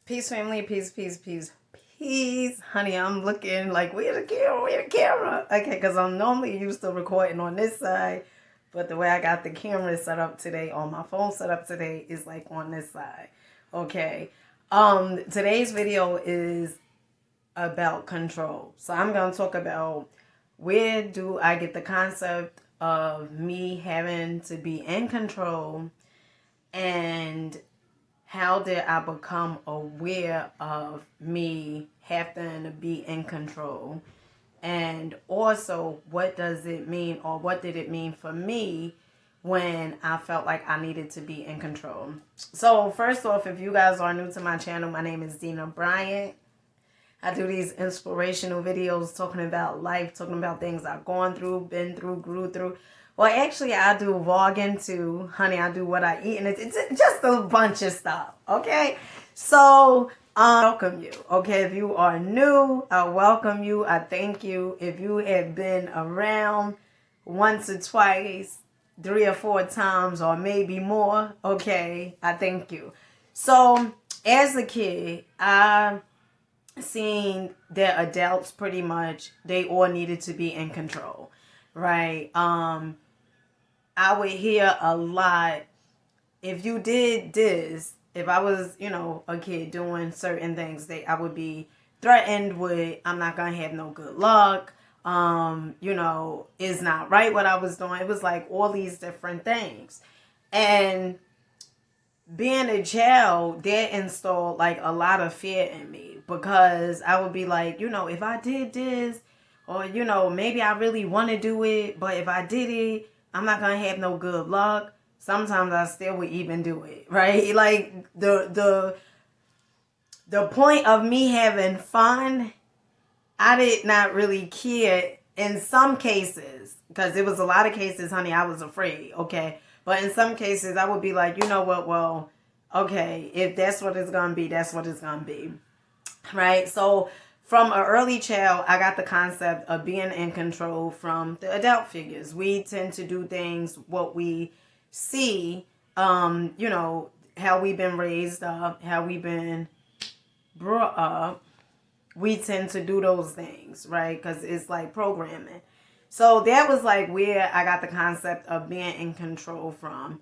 Peace, family. Peace, peace, peace, peace. Honey, I'm looking like, where the camera? Where the camera? Okay, because I'm normally used to recording on this side, but the way I got the camera set up today, on my phone set up today, is like on this side. Okay. Today's video is about control. So I'm going to talk about where do I get the concept of me having to be in control, and how did I become aware of me having to be in control? And also, what does it mean, or what did it mean for me when I felt like I needed to be in control? So first off, if you guys are new to my channel, my name is Dina Bryant. I do these inspirational videos talking about life, talking about things I've gone through, been through, grew through. Well, actually, I do vlogging too. Honey, I do what I eat, and it's just a bunch of stuff, okay? So, welcome you, okay? If you are new, I welcome you. I thank you. If you have been around once or twice, 3 or 4 times, or maybe more, okay, I thank you. So, as a kid, I seen that adults pretty much, they all needed to be in control, right? I would hear a lot, if you did this, if I was, a kid doing certain things, I would be threatened with, I'm not going to have no good luck. It's not right what I was doing. It was like all these different things. And being a child, that installed like a lot of fear in me, because I would be like, if I did this, or, maybe I really want to do it, but if I did it, I'm not going to have no good luck. Sometimes I still would even do it, right? Like the point of me having fun, I did not really care in some cases, because it was a lot of cases, honey, I was afraid, okay? But in some cases, I would be like, you know what, well, okay, if that's what it's going to be, that's what it's going to be, right? So from an early child, I got the concept of being in control from the adult figures. We tend to do things what we see, how we've been raised up, how we've been brought up. We tend to do those things, right? Because it's like programming. So that was like where I got the concept of being in control from.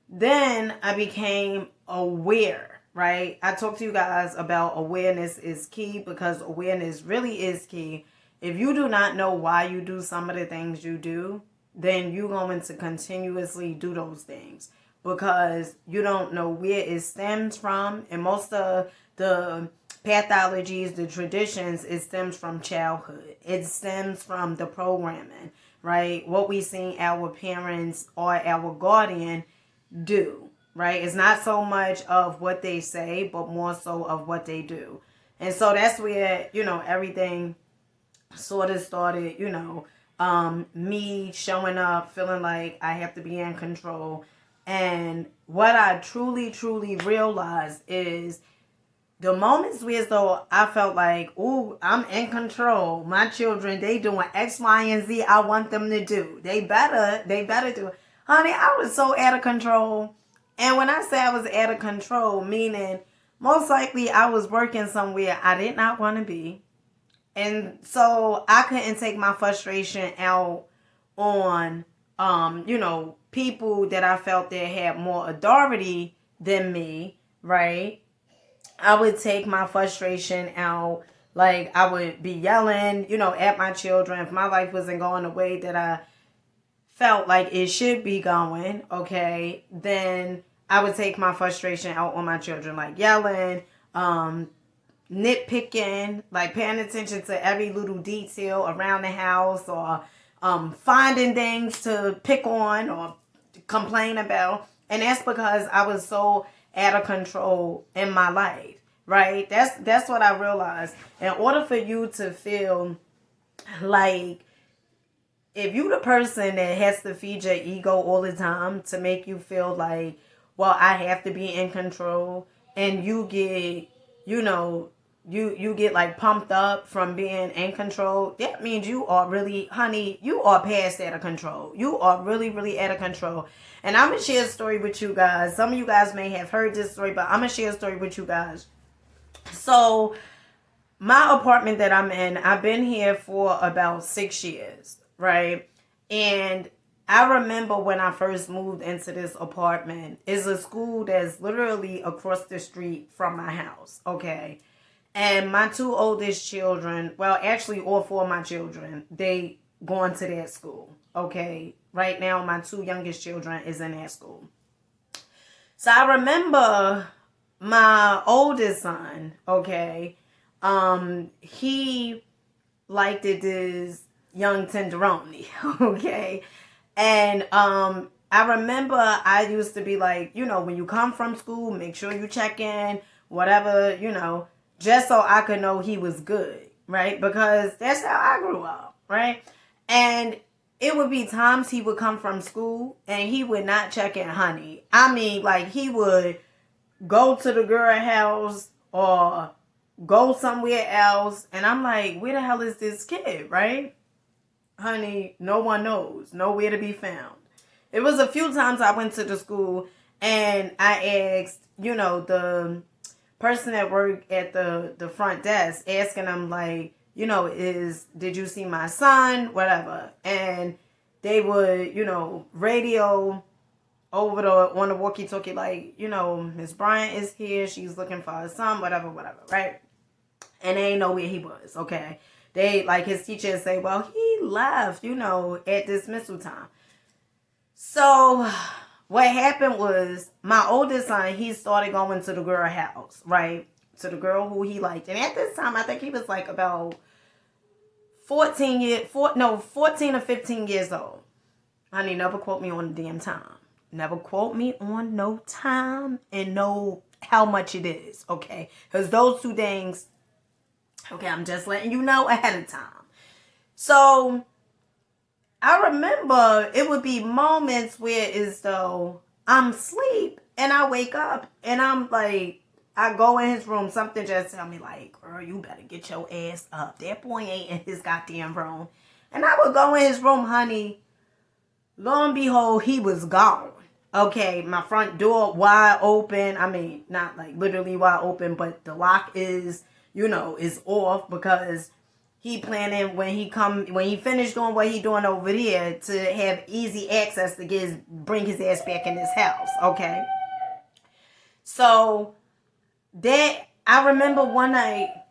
Then I became aware, right? I talked to you guys about awareness is key, because awareness really is key. If you do not know why you do some of the things you do, then you're going to continuously do those things, because you don't know where it stems from. And most of the pathologies, the traditions, it stems from childhood. It stems from the programming, right? What we seen our parents or our guardian do, right? It's not so much of what they say, but more so of what they do. And so that's where, everything sort of started, me showing up, feeling like I have to be in control. And what I truly, truly realized is the moments where though I felt like, ooh, I'm in control. My children, they doing X, Y, and Z I want them to do. They better do it. Honey, I was so out of control. And when I say I was out of control, meaning most likely I was working somewhere I did not want to be. And so I couldn't take my frustration out on, people that I felt that had more authority than me, right? I would take my frustration out, like I would be yelling, at my children. If my life wasn't going the way that I felt like it should be going, okay, then I would take my frustration out on my children, like yelling, nitpicking, like paying attention to every little detail around the house, or finding things to pick on or complain about. And that's because I was so out of control in my life, right? That's what I realized. In order for you to feel like, if you the person that has to feed your ego all the time to make you feel like, well, I have to be in control, and you get, you get like pumped up from being in control, that means you are really, honey, you are past out of control. You are really, really out of control. And I'm going to share a story with you guys. Some of you guys may have heard this story, but I'm going to share a story with you guys. So my apartment that I'm in, I've been here for about 6 years, right? And I remember when I first moved into this apartment, it's a school that's literally across the street from my house, okay? And my two oldest children, well, actually all four of my children, they going to that school, okay? Right now, my two youngest children is in that school. So I remember my oldest son, okay, he liked it this young tenderoni, okay? And I remember I used to be like, when you come from school, make sure you check in, whatever, just so I could know he was good, right? Because that's how I grew up, right? And it would be times he would come from school and he would not check in honey. I mean, like he would go to the girl house or go somewhere else. And I'm like, where the hell is this kid, right? Honey, no one knows. Nowhere to be found. It was a few times I went to the school and I asked, the person that worked at the front desk, asking them like, did you see my son? Whatever. And they would, radio over on the walkie-talkie like, Miss Bryant is here. She's looking for her son, whatever, right? And they ain't know where he was, okay? They, like his teachers say, well, he left, at dismissal time. So what happened was my oldest son, he started going to the girl house, right? To the girl who he liked. And at this time, I think he was like about 14 or 15 years old. Honey, never quote me on the damn time. Never quote me on no time and know how much it is, okay? Because those two things, okay, I'm just letting you know ahead of time. So I remember it would be moments where it's though I'm asleep and I wake up and I'm like, I go in his room, something just tell me like, girl, you better get your ass up. That boy ain't in his goddamn room. And I would go in his room, honey. Lo and behold, he was gone. Okay, my front door wide open. I mean, not like literally wide open, but the lock is, is off because he planning when he finished doing what he doing over there to have easy access to bring his ass back in his house. Okay. So that I remember one night.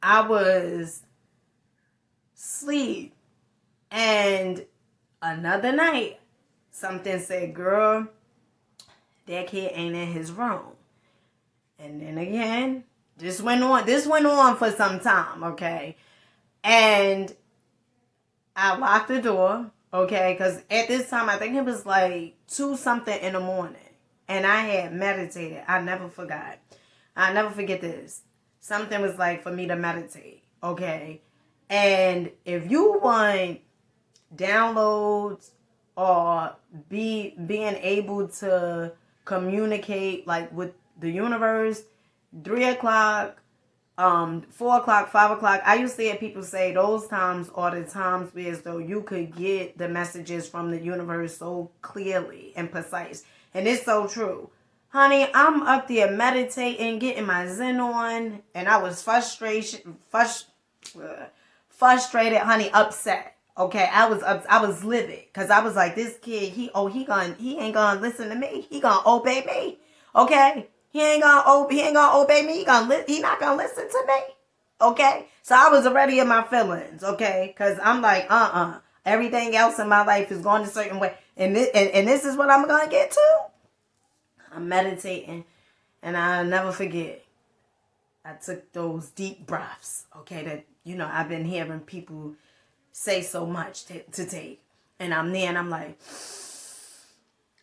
I was asleep. And another night, something said, girl, that kid ain't in his room. And then again, this went on for some time, okay? And I locked the door, okay? Because at this time, I think it was like 2 something in the morning. And I had meditated. I never forgot. I never forget this. Something was like for me to meditate, okay? And if you want downloads or being able to communicate like with the universe, 3 o'clock, 4 o'clock, 5 o'clock. I used to hear people say those times are the times where as though you could get the messages from the universe so clearly and precise. And it's so true. Honey, I'm up there meditating, getting my zen on, and I was frustrated, honey, upset. Okay, I was livid because I was like, this kid, he ain't gonna listen to me. He gonna obey me. Okay, he ain't gonna obey me. He not gonna listen to me. Okay, so I was already in my feelings. Okay, because I'm like, everything else in my life is going a certain way, and this is what I'm gonna get to. I'm meditating, and I'll never forget. I took those deep breaths. Okay, that I've been hearing people say so much to take. And I'm there and I'm like,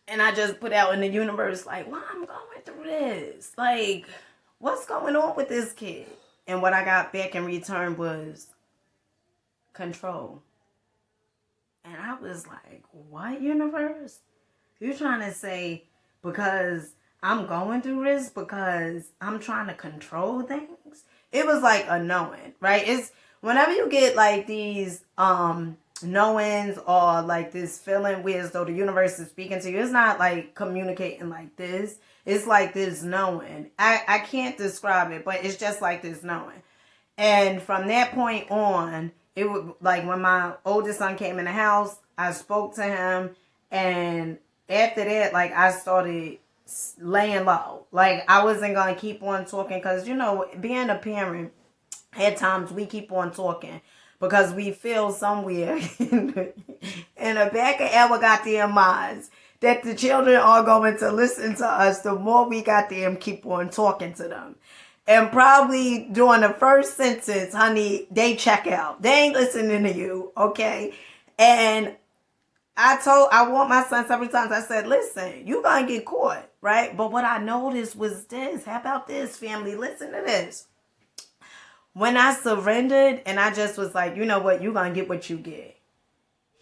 and I just put out in the universe like, well, I'm going through this. Like, what's going on with this kid? And what I got back in return was control. And I was like, what, universe? You're trying to say because I'm going through this because I'm trying to control things? It was like a knowing, right? It's whenever you get like these knowings or like this feeling where as though the universe is speaking to you, it's not like communicating like this. It's like this knowing. I can't describe it, but it's just like this knowing. And from that point on, it would like when my oldest son came in the house, I spoke to him, and after that, like I started laying low. Like I wasn't gonna keep on talking because being a parent, at times we keep on talking because we feel somewhere in the back of our goddamn minds that the children are going to listen to us the more we got them keep on talking to them. And probably during the first sentence, honey, they check out. They ain't listening to you, okay? And I warned my son several times. I said, listen, you gonna get caught, right? But what I noticed was this. How about this, family? Listen to this. When I surrendered and I just was like, you know what? You gonna get what you get.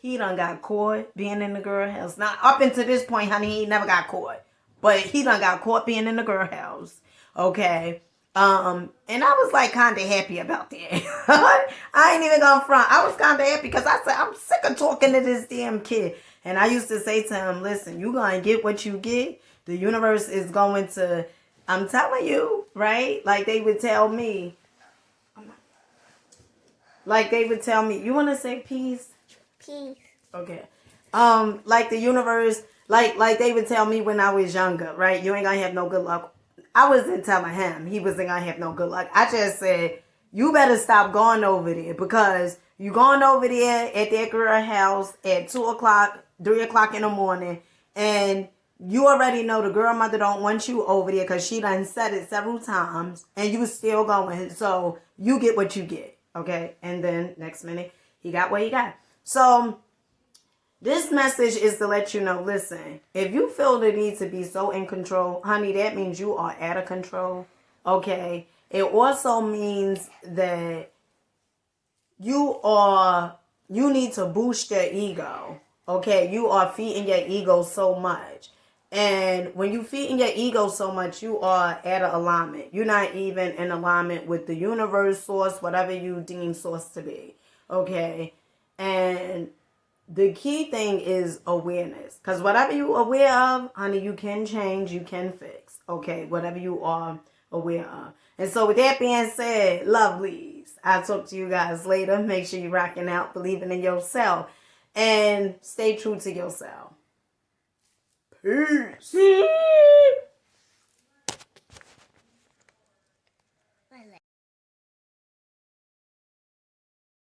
He done got caught being in the girl house. Now, up until this point, honey, he never got caught. But he done got caught being in the girl house, okay? And I was like kind of happy about that. I ain't even gonna front. I was kind of happy because I said, I'm sick of talking to this damn kid. And I used to say to him, listen, you gonna get what you get. The universe is going to, I'm telling you, right? Like they would tell me, you want to say peace? Peace. Okay. Like the universe, like they would tell me when I was younger, right? You ain't gonna have no good luck. I wasn't telling him he wasn't gonna have no good luck. I just said, you better stop going over there because you going over there at that girl house at 2 o'clock, 3 o'clock in the morning, and you already know the girl mother don't want you over there because she done said it several times, and you still going. So you get what you get, okay? And then next minute, he got what he got. So this message is to let you know, listen, if you feel the need to be so in control, honey, that means you are out of control, okay? It also means that you need to boost your ego, okay? You are feeding your ego so much. And when you feeding your ego so much, you are out of alignment. You're not even in alignment with the universe, source, whatever you deem source to be, okay? And the key thing is awareness. Because whatever you're aware of, honey, you can change, you can fix. Okay, whatever you are aware of. And so with that being said, lovelies, I'll talk to you guys later. Make sure you're rocking out, believing in yourself. And stay true to yourself. Peace.